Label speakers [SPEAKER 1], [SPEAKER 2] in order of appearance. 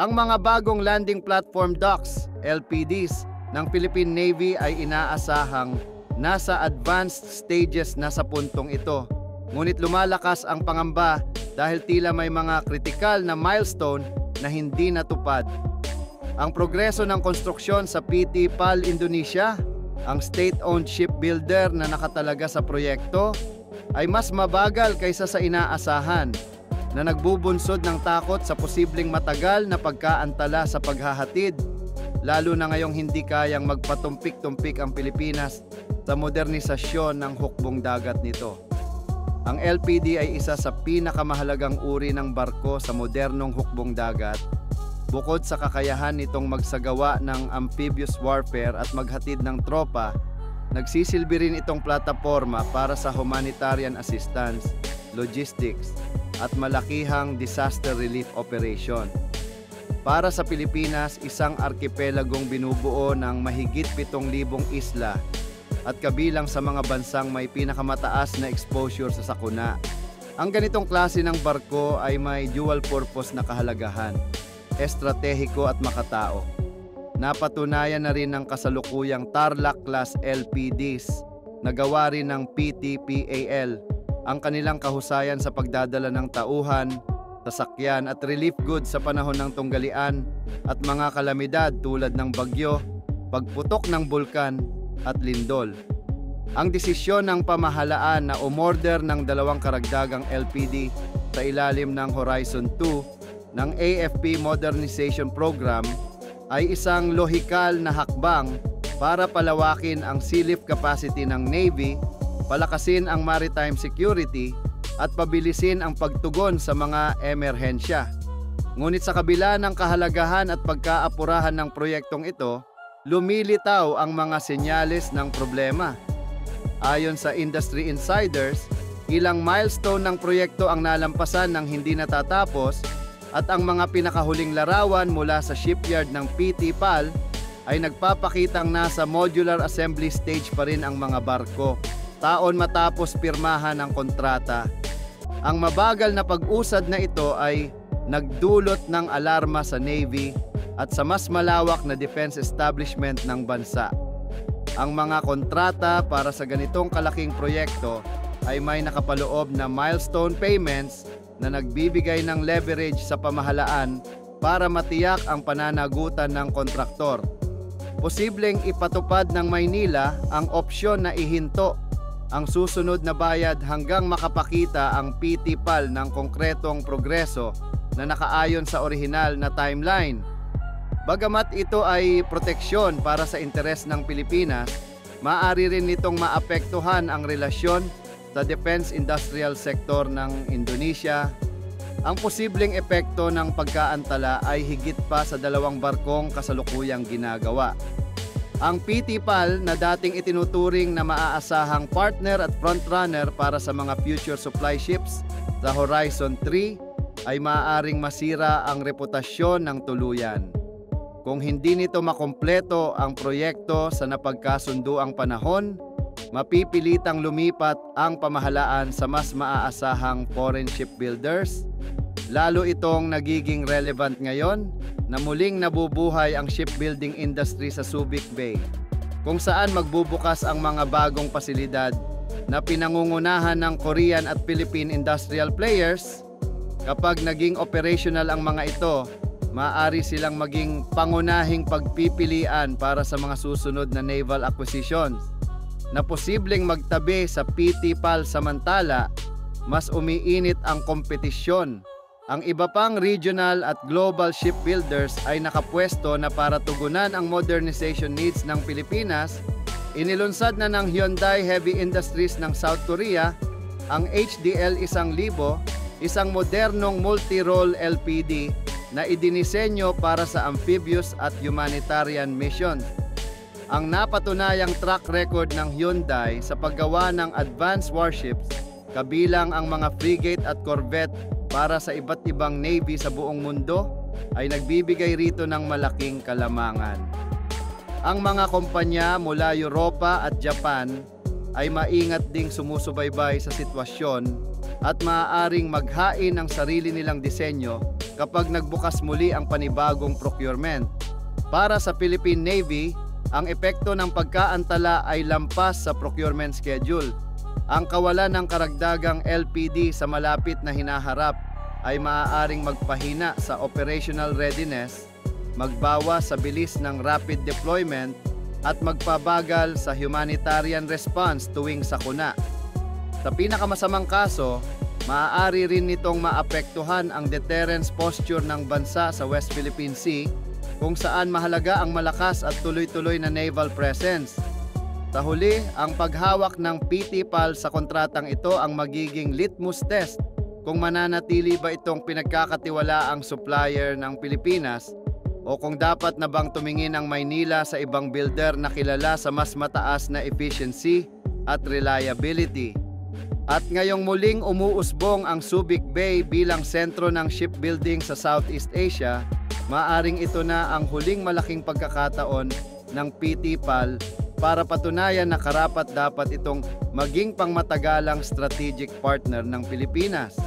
[SPEAKER 1] Ang mga bagong landing platform docks, LPDs, ng Philippine Navy ay inaasahang nasa advanced stages na sa puntong ito. Ngunit lumalakas ang pangamba dahil tila may mga kritikal na milestone na hindi natupad. Ang progreso ng konstruksyon sa PT PAL Indonesia, ang state-owned shipbuilder na nakatalaga sa proyekto, ay mas mabagal kaysa sa inaasahan, na nagbubunsod ng takot sa posibleng matagal na pagkaantala sa paghahatid, lalo na ngayong hindi kayang magpatumpik-tumpik ang Pilipinas sa modernisasyon ng hukbong dagat nito. Ang LPD ay isa sa pinakamahalagang uri ng barko sa modernong hukbong dagat. Bukod sa kakayahan nitong magsagawa ng amphibious warfare at maghatid ng tropa, nagsisilbi rin itong plataporma para sa humanitarian assistance, logistics, at malakihang disaster relief operation. Para sa Pilipinas, isang arkipelagong binubuo ng mahigit 7,000 isla at kabilang sa mga bansang may pinakamataas na exposure sa sakuna. Ang ganitong klase ng barko ay may dual purpose na kahalagahan, estratehiko at makatao. Napatunayan na rin ng kasalukuyang Tarlac class LPDs na gawa rin ng PT-PAL ang kanilang kahusayan sa pagdadala ng tauhan, sasakyan at relief goods sa panahon ng tunggalian at mga kalamidad tulad ng bagyo, pagputok ng bulkan at lindol. Ang desisyon ng pamahalaan na umorder ng 2 karagdagang LPD sa ilalim ng Horizon 2 ng AFP Modernization Program ay isang lohikal na hakbang para palawakin ang sealift capacity ng Navy, palakasin ang maritime security at pabilisin ang pagtugon sa mga emerhensya. Ngunit sa kabila ng kahalagahan at pagkaapurahan ng proyektong ito, lumilitaw ang mga senyales ng problema. Ayon sa industry insiders, ilang milestone ng proyekto ang nalampasan ng hindi natatapos at ang mga pinakahuling larawan mula sa shipyard ng PT PAL ay nagpapakitang nasa modular assembly stage pa rin ang mga barko, taon matapos pirmahan ang kontrata. Ang mabagal na pag-usad na ito ay nagdulot ng alarma sa Navy at sa mas malawak na defense establishment ng bansa. Ang mga kontrata para sa ganitong kalaking proyekto ay may nakapaloob na milestone payments na nagbibigay ng leverage sa pamahalaan para matiyak ang pananagutan ng kontraktor. Posibleng ipatupad ng Maynila ang opsyon na ihinto ang susunod na bayad hanggang makapakita ang PT PAL ng konkretong progreso na nakaayon sa orihinal na timeline. Bagamat ito ay proteksyon para sa interes ng Pilipinas, maaari rin nitong maapektuhan ang relasyon sa defense industrial sector ng Indonesia. Ang posibleng epekto ng pagkaantala ay higit pa sa 2 barkong kasalukuyang ginagawa. Ang PT PAL na dating itinuturing na maaasahang partner at frontrunner para sa mga future supply ships sa Horizon 3 ay maaaring masira ang reputasyon ng tuluyan. Kung hindi nito makumpleto ang proyekto sa napagkasunduang panahon, mapipilitang lumipat ang pamahalaan sa mas maaasahang foreign shipbuilders. Lalo itong nagiging relevant ngayon na muling nabubuhay ang shipbuilding industry sa Subic Bay, kung saan magbubukas ang mga bagong pasilidad na pinangungunahan ng Korean at Philippine industrial players. Kapag naging operational ang mga ito, maaari silang maging pangunahing pagpipilian para sa mga susunod na naval acquisitions na posibleng magtabi sa PT PAL. Samantala, mas umiinit ang kompetisyon. Ang iba pang regional at global shipbuilders ay nakapwesto na para tugunan ang modernization needs ng Pilipinas. Inilunsad na ng Hyundai Heavy Industries ng South Korea ang HDL 1000, isang modernong multi-role LPD na idinisenyo para sa amphibious at humanitarian missions. Ang napatunayang track record ng Hyundai sa paggawa ng advanced warships, kabilang ang mga frigate at corvette para sa iba't ibang navy sa buong mundo, ay nagbibigay rito ng malaking kalamangan. Ang mga kumpanya mula Europa at Japan ay maingat ding sumusubaybay sa sitwasyon at maaaring maghain ng sarili nilang disenyo kapag nagbukas muli ang panibagong procurement. Para sa Philippine Navy, ang epekto ng pagkaantala ay lampas sa procurement schedule. Ang kawalan ng karagdagang LPD sa malapit na hinaharap ay maaaring magpahina sa operational readiness, magbawas sa bilis ng rapid deployment, at magpabagal sa humanitarian response tuwing sakuna. Sa pinakamasamang kaso, maaari rin nitong maapektuhan ang deterrence posture ng bansa sa West Philippine Sea, kung saan mahalaga ang malakas at tuloy-tuloy na naval presence. Sa huli, ang paghawak ng PT-PAL sa kontratang ito ang magiging litmus test kung mananatili ba itong pinagkakatiwalaang supplier ng Pilipinas o kung dapat na bang tumingin ang Maynila sa ibang builder na kilala sa mas mataas na efficiency at reliability. At ngayong muling umuusbong ang Subic Bay bilang sentro ng shipbuilding sa Southeast Asia, maaring ito na ang huling malaking pagkakataon ng PT-PAL para patunayan na karapat-dapat itong maging pangmatagalang strategic partner ng Pilipinas.